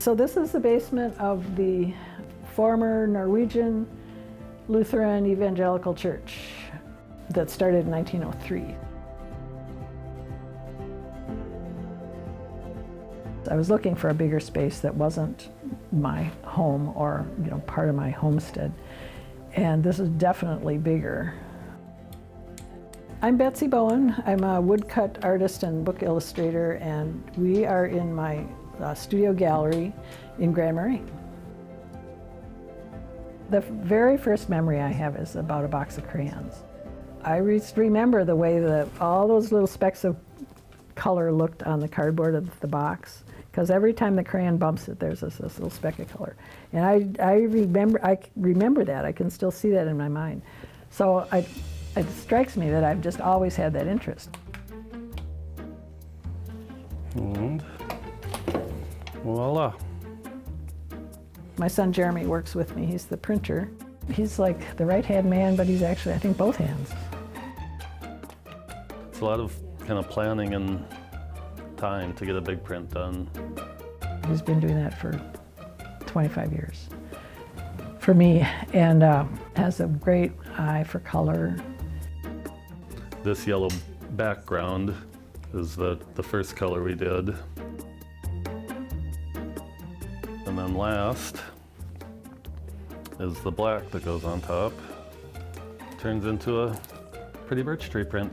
So this is the basement of the former Norwegian Lutheran Evangelical Church that started in 1903. I was looking for a bigger space that wasn't my home or, part of my homestead. And this is definitely bigger. I'm Betsy Bowen. I'm a woodcut artist and book illustrator, and we are in my studio gallery in Grand Marais. The very first memory I have is about a box of crayons. I remember the way that all those little specks of color looked on the cardboard of the box, because every time the crayon bumps it, there's this little speck of color. And I remember that. I can still see that in my mind. So it strikes me that I've just always had that interest. And voila. My son Jeremy works with me. He's the printer. He's like the right-hand man, but he's actually, I think, both hands. It's a lot of kind of planning and time to get a big print done. He's been doing that for 25 years for me, and has a great eye for color. This yellow background is the first color we did. And then last is the black that goes on top. Turns into a pretty birch tree print.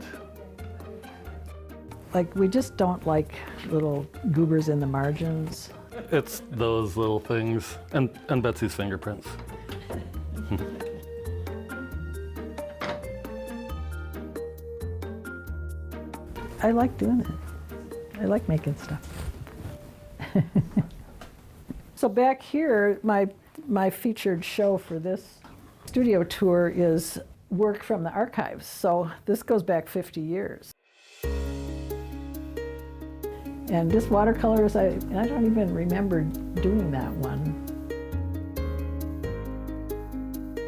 Like, we just don't like little goobers in the margins. It's those little things, and Betsy's fingerprints. I like doing it. I like making stuff. So back here, my featured show for this studio tour is work from the archives. So this goes back 50 years. And this watercolors, I don't even remember doing that one.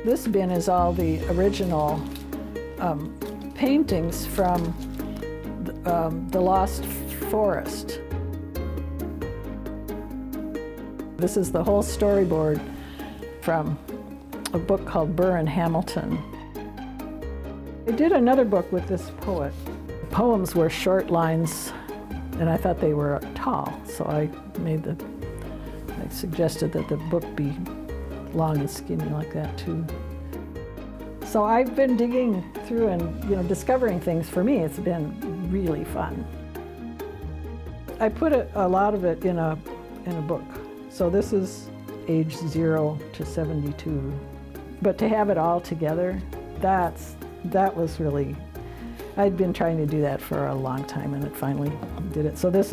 This bin is all the original paintings from the Lost Forest. This is the whole storyboard from a book called Burr and Hamilton. I did another book with this poet. The poems were short lines, and I thought they were tall, so I suggested that the book be long and skinny like that too. So I've been digging through and discovering things. For me, it's been really fun. I put a lot of it in a book. So this is age 0 to 72. But to have it all together, that was really, I'd been trying to do that for a long time, and it finally did it. So this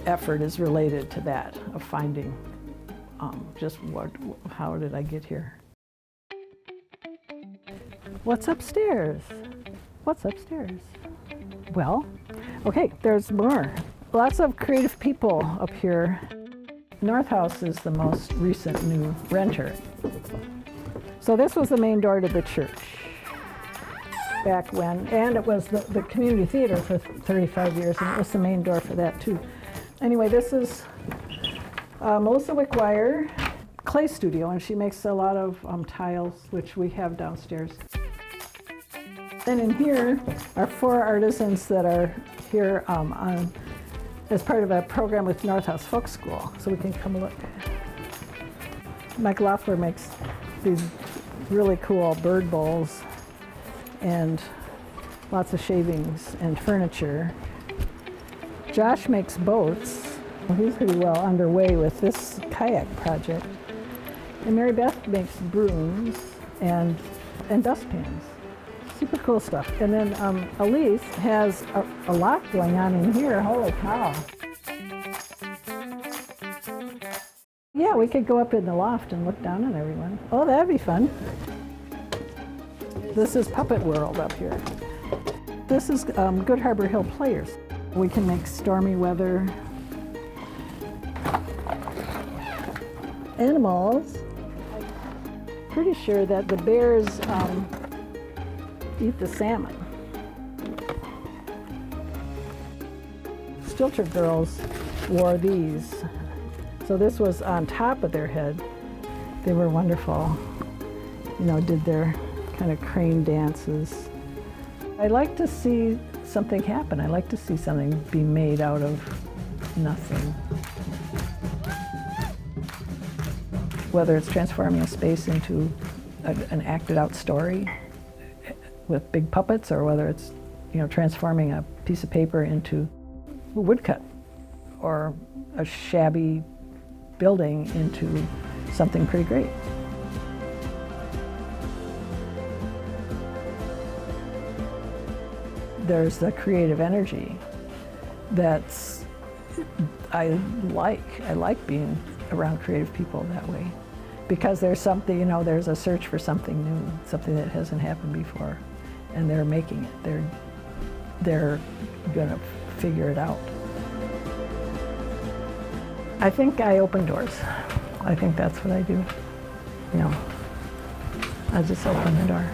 effort is related to that, of finding just how did I get here? What's upstairs? What's upstairs? Well, okay, there's more. Lots of creative people up here. North House is the most recent new renter. So this was the main door to the church back when, and it was the community theater for 35 years, and it was the main door for that too. Anyway, this is Melissa Wickwire clay studio, and she makes a lot of tiles, which we have downstairs. And in here are 4 artisans that are here as part of a program with North House Folk School, so we can come look. Mike Loeffler makes these really cool bird bowls and lots of shavings and furniture. Josh makes boats. He's pretty well underway with this kayak project. And Mary Beth makes brooms and dustpans. Super cool stuff. And then Elise has a lot going on in here. Holy cow. Yeah, we could go up in the loft and look down on everyone. Oh, that'd be fun. This is Puppet World up here. This is Good Harbor Hill Players. We can make stormy weather. Animals. Pretty sure that the bears eat the salmon. Stilter girls wore these. So this was on top of their head. They were wonderful. You know, did their kind of crane dances. I like to see something happen. I like to see something be made out of nothing. Whether it's transforming a space into an acted out story with big puppets, or whether it's, you know, transforming a piece of paper into a woodcut, or a shabby building into something pretty great. There's the creative energy that's, I like being around creative people that way, because there's something, you know, there's a search for something new, something that hasn't happened before, and they're making it. They're gonna figure it out. I think I open doors. I think that's what I do. You know, I just open the door.